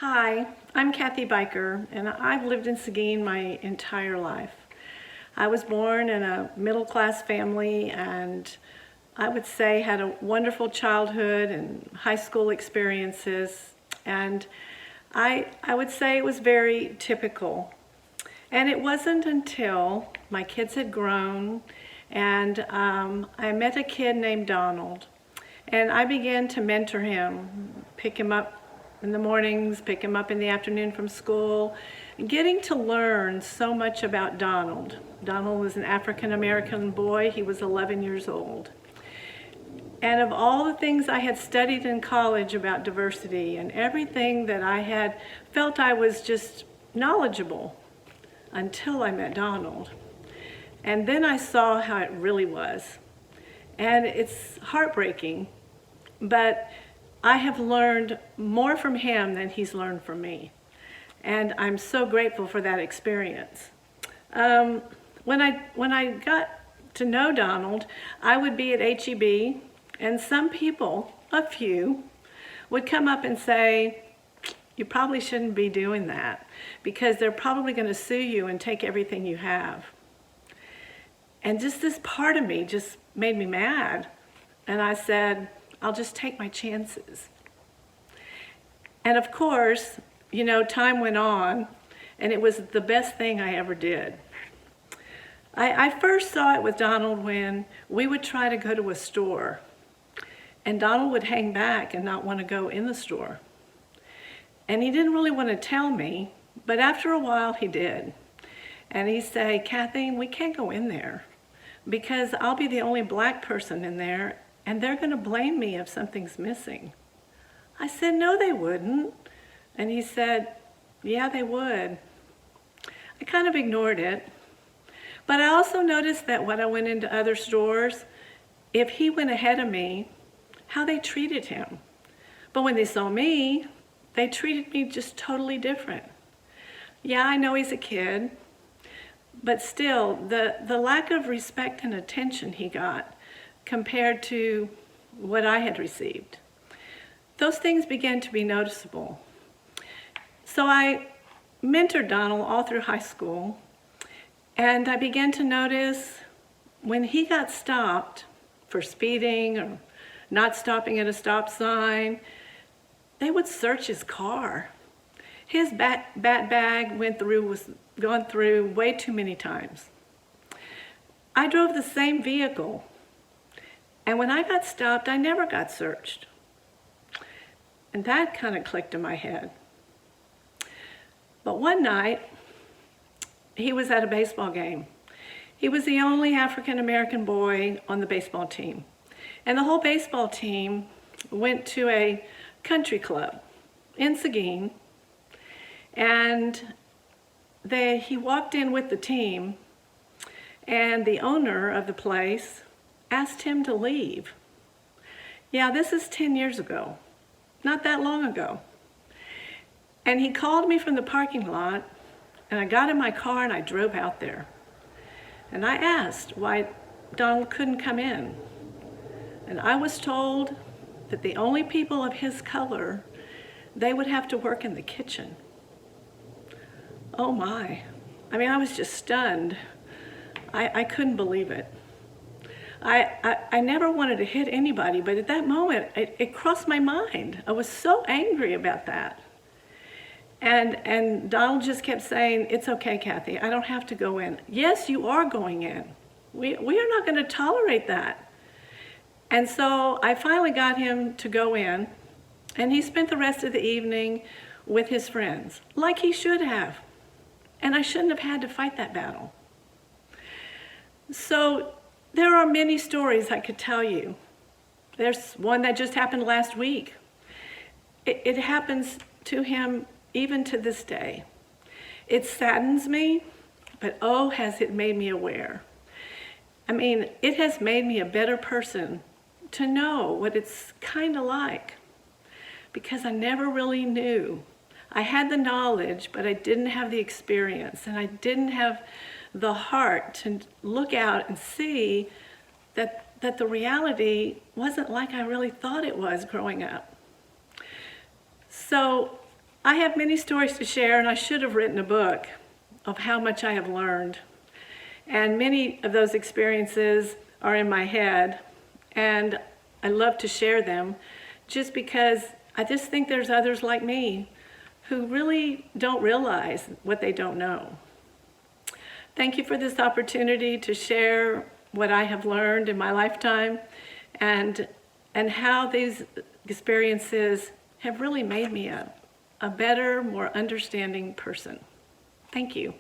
Hi, I'm Cathy Beicker, and I've lived in Seguin my entire life. I was born in a middle-class family and I would say had a wonderful childhood and high school experiences, and I would say it was very typical. And it wasn't until my kids had grown and I met a kid named Donald, and I began to mentor him, pick him up in the mornings, pick him up in the afternoon from school, getting to learn so much about Donald. Donald was an African-American boy. He was 11 years old. And of all the things I had studied in college about diversity and everything that I had felt I was just knowledgeable until I met Donald. And then I saw how it really was. And it's heartbreaking, but I have learned more from him than he's learned from me. And I'm so grateful for that experience. When I got to know Donald, I would be at HEB, and some people, a few, would come up and say, "You probably shouldn't be doing that because they're probably going to sue you and take everything you have." And just this part of me just made me mad. And I said, I'll just take my chances. And of course, time went on, and it was the best thing I ever did. I first saw it with Donald when we would try to go to a store, and Donald would hang back and not want to go in the store. And he didn't really want to tell me, but after a while he did. And he'd say, "Cathy, we can't go in there because I'll be the only black person in there, and they're going to blame me if something's missing." I said, "No, they wouldn't." And he said, "Yeah, they would." I kind of ignored it. But I also noticed that when I went into other stores, if he went ahead of me, how they treated him. But when they saw me, they treated me just totally different. Yeah, I know he's a kid, but still, the lack of respect and attention he got compared to what I had received, those things began to be noticeable. So I mentored Donald all through high school, and I began to notice when he got stopped for speeding or not stopping at a stop sign, they would search his car. His bat bag was gone through way too many times. I drove the same vehicle, and when I got stopped, I never got searched. And that kind of clicked in my head. But one night, he was at a baseball game. He was the only African-American boy on the baseball team. And the whole baseball team went to a country club in Seguin, and he walked in with the team, and the owner of the place asked him to leave. Yeah, this is 10 years ago, not that long ago. And he called me from the parking lot, and I got in my car and I drove out there. And I asked why Donald couldn't come in. And I was told that the only people of his color, they would have to work in the kitchen. Oh my. I was just stunned. I couldn't believe it. I never wanted to hit anybody, but at that moment, it crossed my mind. I was so angry about that. And Donald just kept saying, "It's okay, Cathy, I don't have to go in." "Yes, you are going in. We are not going to tolerate that." And so I finally got him to go in, and he spent the rest of the evening with his friends, like he should have. And I shouldn't have had to fight that battle. So there are many stories I could tell you. There's one that just happened last week. It happens to him even to this day. It saddens me, but oh, has it made me aware. It has made me a better person to know what it's kind of like, because I never really knew. I had the knowledge, but I didn't have the experience, and I didn't have the heart to look out and see that the reality wasn't like I really thought it was growing up. So I have many stories to share, and I should have written a book of how much I have learned. And many of those experiences are in my head, and I love to share them just because I just think there's others like me who really don't realize what they don't know. Thank you for this opportunity to share what I have learned in my lifetime and how these experiences have really made me a better, more understanding person. Thank you.